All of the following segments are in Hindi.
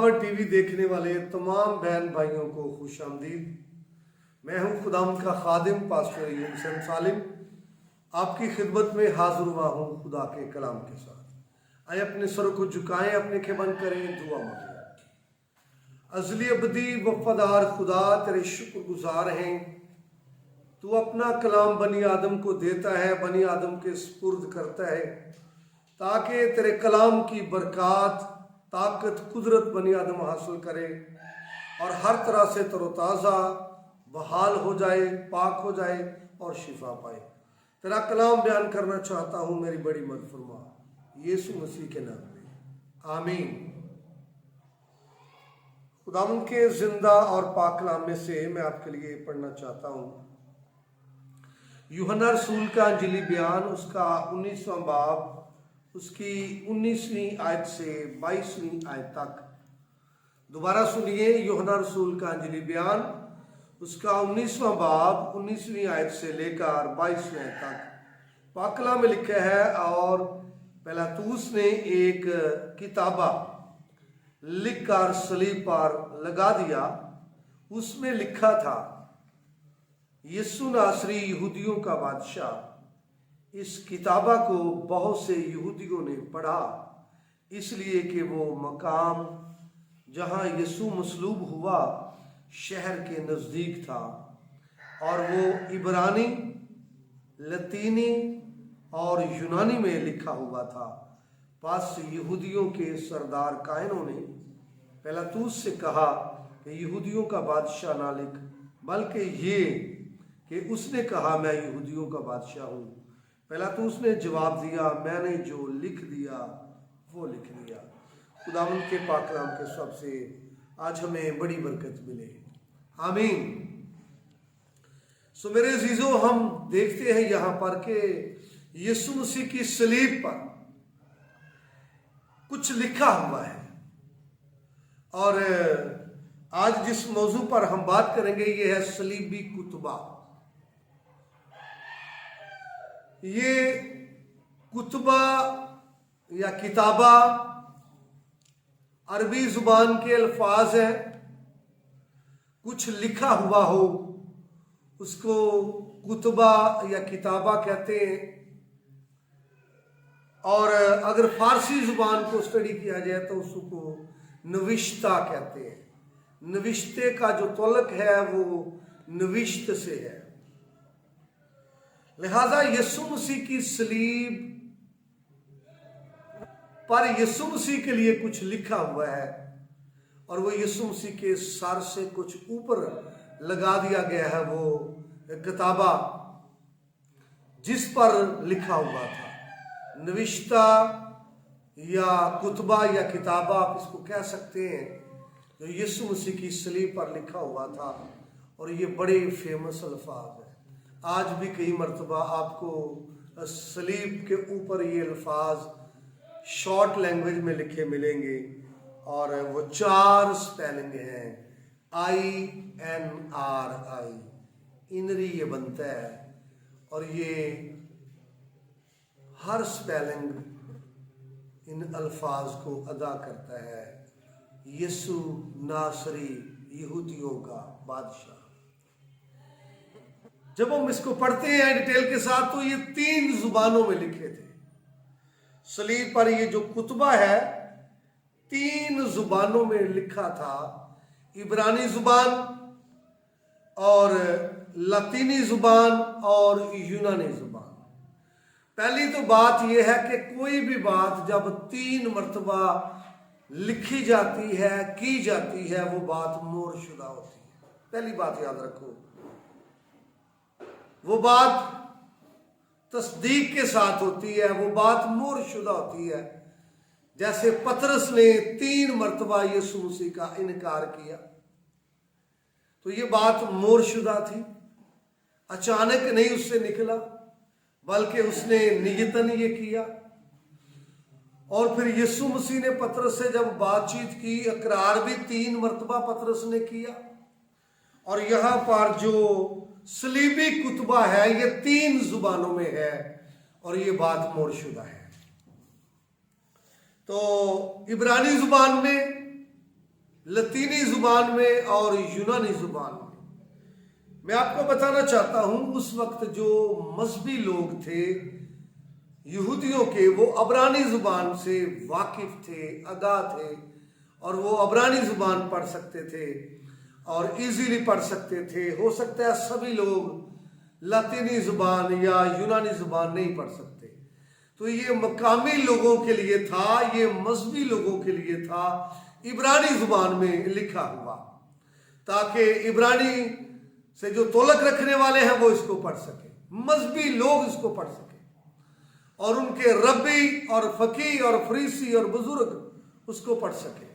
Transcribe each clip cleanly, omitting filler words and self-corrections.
पावर टीवी देखने वाले तमाम बहन भाइयों को खुश आमदीद। मैं हूं खुदावंद का खादिम पास्टर यूनुस सालिम, आपकी खिदमत में हाजिर हुआ हूं खुदा के कलाम के साथ। आए अपने सर को झुकाएं, अपने के बंद करें, दुआ मांगें। अज़ली अबदी वफादार खुदा, तेरे शुक्रगुजार हैं। तू अपना कलाम बनी आदम को देता है, बनी आदम के सुपुर्द करता है, ताकि तेरे कलाम की बरकत, ताकत, कुदरत बनी आदम हासिल करे और हर तरह से तरोताज़ा बहाल हो जाए, पाक हो जाए और शिफा पाए। तेरा कलाम बयान करना चाहता हूँ, मेरी बड़ी मदद फरमा, यीशु मसीह के नाम में, आमीन। खुदावंद के जिंदा और पाक कलाम में से मैं आपके लिए पढ़ना चाहता हूँ यूहन्ना रसूल का अंजीली बयान, उसका 19वां बाब, उसकी 19वीं आयत से 22वीं आयत तक। दोबारा सुनिए, यूहन्ना रसूल का अंजीली बयान, उसका 19वां बाब, 19वीं आयत से लेकर 22वीं आयत तक। पाक कलाम में लिखा है, और पिलातुस ने एक किताबा लिखकर सलीब पर लगा दिया। उसमें लिखा था, यीशु नासरी यहूदियों का बादशाह। इस किताबा को बहुत से यहूदियों ने पढ़ा, इसलिए कि वो मकाम जहाँ यीशु मसलूब हुआ शहर के नज़दीक था, और वो इब्रानी, लतीनी और यूनानी में लिखा हुआ था। बस यहूदियों के सरदार कायनों ने पिलातुस से कहा कि यहूदियों का बादशाह ना लिख, बल्कि ये कि उसने कहा मैं यहूदियों का बादशाह हूँ। पिलातुस ने जवाब दिया, मैंने जो लिख दिया वो लिख दिया। खुदावंद के पाक कलाम के सबसे आज हमें बड़ी बरकत मिले, आमीन। सो मेरे अजीजों, हम देखते हैं यहाँ पर कि यीशु मसीह की सलीब पर कुछ लिखा हुआ है, और आज जिस मौजू पर हम बात करेंगे ये है सलीबी कुतबा। ये कुतबा या किताबा अरबी जुबान के अल्फाज है। कुछ लिखा हुआ हो उसको कुतबा या किताबा कहते हैं, और अगर फारसी जुबान को स्टडी किया जाए तो उसको नविश्ता कहते हैं। नविश्ते का जो तल्लुक है वो नविश्त से है। लिहाजा यीशु मसीह की सलीब पर यीशु मसीह के लिए कुछ लिखा हुआ है, और वो यीशु मसीह के सर से कुछ ऊपर लगा दिया गया है, वो किताबा जिस पर लिखा हुआ था। नविश्ता या कुतबा या किताबा आप इसको कह सकते हैं, जो यीशु मसीह की सलीब पर लिखा हुआ था, और ये बड़े फेमस अल्फाज है। आज भी कई मरतबा आपको सलीब के ऊपर ये अल्फाज शॉर्ट लैंग्वेज में लिखे मिलेंगे, और वो 4 स्पेलिंग हैं, INRI, इनरी ये बनता है, और ये हर स्पेलिंग इन अल्फाज को अदा करता है, यीशु नासरी यहूदियों का बादशाह। जब हम इसको पढ़ते हैं डिटेल के साथ तो ये 3 जुबानों में लिखे थे। सलीब पर ये जो कुतबा है 3 जुबानों में लिखा था, इब्रानी जुबान और लतीनी जुबान और यूनानी जुबान। पहली तो बात यह है कि कोई भी बात जब 3 मरतबा लिखी जाती है, की जाती है, वो बात मोहरशुदा होती है। पहली बात याद रखो, वो बात तस्दीक के साथ होती है, वो बात मोहरशुदा होती है। जैसे पतरस ने 3 मरतबा यीशु मसीह का इनकार किया, तो ये बात मोहरशुदा थी, अचानक नहीं उससे निकला, बल्कि उसने नियतन ये किया। और फिर यीशु मसीह ने पतरस से जब बातचीत की, इकरार भी 3 मरतबा पतरस ने किया। और यहाँ पर जो सलीबी कुतबा है ये 3 जुबानों में है, और ये बात मोहरशुदा है। तो इब्रानी जुबान में लतीनी जुबान में और यूनानी जुबान में। मैं आपको बताना चाहता हूं, उस वक्त जो मजहबी लोग थे यहूदियों के, वो अबरानी जुबान से वाकिफ थे, आगाह थे, और वो अबरानी जुबान पढ़ सकते थे और इजीली पढ़ सकते थे। हो सकता है सभी लोग लतीनी जुबान या यूनानी जुबान नहीं पढ़ सकते, तो ये मकामी लोगों के लिए था, ये मजहबी लोगों के लिए था, इब्रानी जुबान में लिखा हुआ, ताकि इब्रानी से जो तोलक रखने वाले हैं वो इसको पढ़ सके, मजहबी लोग इसको पढ़ सके, और उनके रब्बी और फकी और फरीसी और बुजुर्ग उसको पढ़ सके।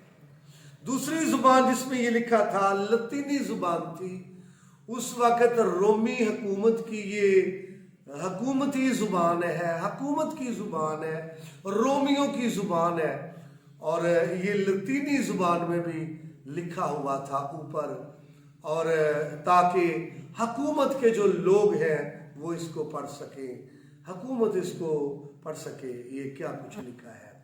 दूसरी जुबान जिसमें ये लिखा था लतीनी जुबान थी। उस वक्त रोमी हुकूमत की ये हुकूमती जुबान है, हुकूमत की जुबान है, रोमियों की जुबान है, और ये लतीनी जुबान में भी लिखा हुआ था ऊपर, और ताकि हुकूमत के जो लोग हैं वो इसको पढ़ सके, हुकूमत इसको पढ़ सके ये क्या कुछ लिखा है।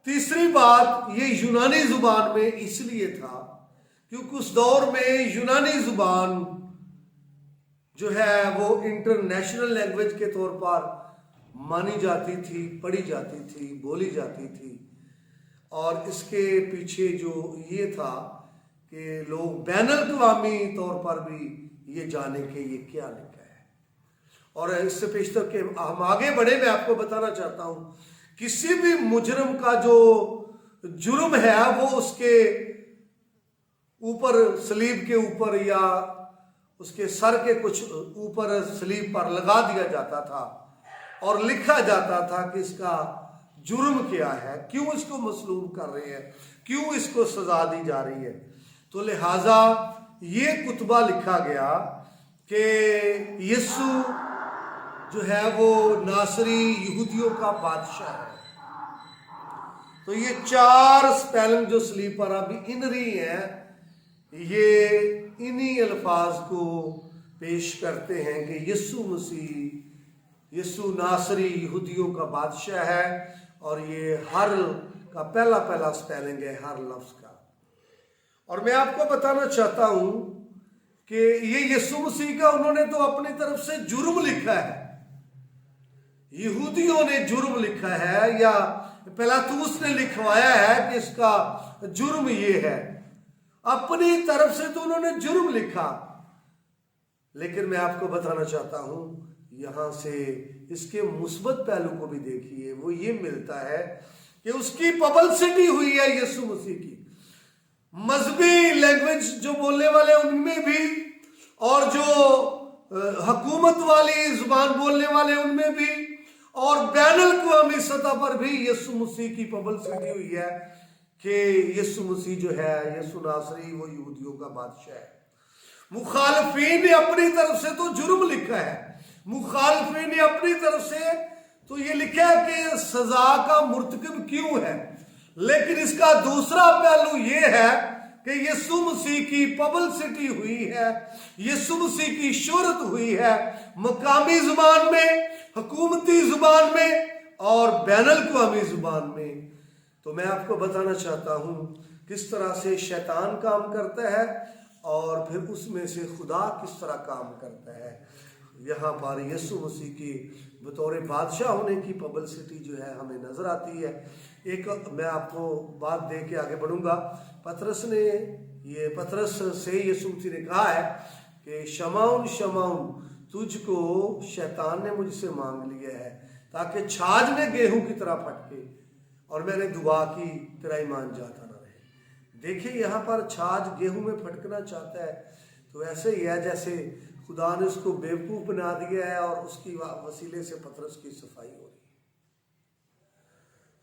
तीसरी बात, ये यूनानी जुबान में इसलिए था क्योंकि उस दौर में यूनानी जुबान जो है वो इंटरनेशनल लैंग्वेज के तौर पर मानी जाती थी, पढ़ी जाती थी, बोली जाती थी, और इसके पीछे जो ये था कि लोग बैनुल-अक़वामी तौर पर भी ये जाने के ये क्या लिखा है। और इससे पेशतर के हम आगे बढ़े, मैं आपको बताना चाहता हूं, किसी भी मुजरम का जो जुर्म है वो उसके ऊपर, सलीब के ऊपर या उसके सर के कुछ ऊपर सलीब पर लगा दिया जाता था और लिखा जाता था कि इसका जुर्म क्या है, क्यों इसको मसलूब कर रहे हैं, क्यों इसको सजा दी जा रही है। तो लिहाजा ये कुतबा लिखा गया कि यीशु जो है वो नासरी यहूदियों का बादशाह है। तो ये 4 स्पेलिंग जो सलीब पर अभी इन रही हैं, ये इन्हीं अल्फाज को पेश करते हैं कि यीशु मसीह, यीशु नासरी यहूदियों का बादशाह है, और ये हर का पहला पहला स्पेलिंग है हर लफ्ज का। और मैं आपको बताना चाहता हूं कि ये यीशु मसीह का उन्होंने तो अपनी तरफ से जुर्म लिखा है, यहूदियों ने जुर्म लिखा है, या पिलातुस ने लिखवाया है कि इसका जुर्म ये है, अपनी तरफ से तो उन्होंने जुर्म लिखा। लेकिन मैं आपको बताना चाहता हूं, यहां से इसके मुस्बत पहलू को भी देखिए, वो ये मिलता है कि उसकी पब्लिसिटी हुई है यीशु मसीह की, मजहबी लैंग्वेज जो बोलने वाले उनमें भी, और जो हुकूमत वाली जुबान बोलने वाले उनमें भी, और बैनुल-अक़वामी सतह पर भी यीशु मसीह की पब्लिसिटी हुई है कि यीशु मसीह जो है, यीशु नासरी, वो यहूदियों का बादशाह है। मुखालिफीन ने अपनी तरफ से तो जुर्म लिखा है, मुखालिफीन ने अपनी तरफ से तो ये लिखा है कि सजा का मुर्तकिब क्यों है, लेकिन इसका दूसरा पहलू ये है कि यीशु मसीह की पब्लिसिटी हुई है, यीशु मसीह की शोहरत हुई है मकामी जुबान में, हुकूमती जुबान में और बैनुल-अक़वामी जुबान में। तो मैं आपको बताना चाहता हूं किस तरह से शैतान काम करता है और फिर उसमें से खुदा किस तरह काम करता है। यहाँ पर यीशु मसीह की बतौर बादशाह होने की पब्लिसिटी जो है हमें नजर आती है। एक मैं आपको बात दे के आगे बढ़ूंगा। पतरस से यीशु मसीह ने कहा है कि शमाउन शमाउन, तुझको शैतान ने मुझसे मांग लिया है ताकि छाछ में गेहूं की तरह फटके और मैंने दुआ की तेरा ईमान जाता ना रहे। देखिए यहाँ पर छाछ गेहूं में फटकना चाहता है, तो ऐसे ही है जैसे खुदा ने उसको बेवकूफ बना दिया है और उसकी वसीले से पतरस की सफाई हो रही है।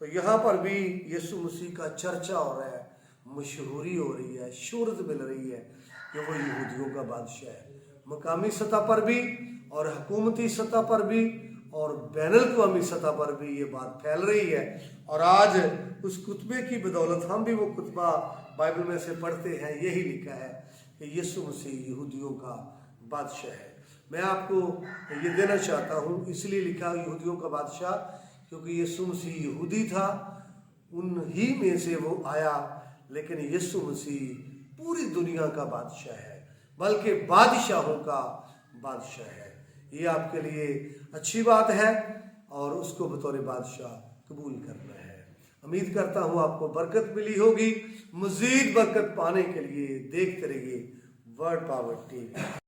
तो यहाँ पर भी यीशु मसीह का चर्चा हो रहा है, मशहूरी हो रही है, शोहरत मिल रही है कि वो यहूदियों का बादशाह है, मकामी सतह पर भी और हुकूमती सतह पर भी और बैनुल-अक़वामी सतह पर भी ये बात फैल रही है। और आज उस कुतबे की बदौलत हम भी वो कुतबा बाइबल में से पढ़ते हैं, यही लिखा है कि यीशु मसीह यहूदियों का बादशाह है। मैं आपको ये देना चाहता हूँ, इसलिए लिखा यहूदियों का बादशाह क्योंकि यीशु मसीह यहूदी था, उन ही में से वो आया, लेकिन यीशु मसीह पूरी दुनिया का बादशाह है, बल्कि बादशाहों का बादशाह है। ये आपके लिए अच्छी बात है और उसको बतौर बादशाह कबूल करना है। उम्मीद करता हूँ आपको बरकत मिली होगी। मजीद बरकत पाने के लिए देखते रहिए वर्ड पावर टीवी।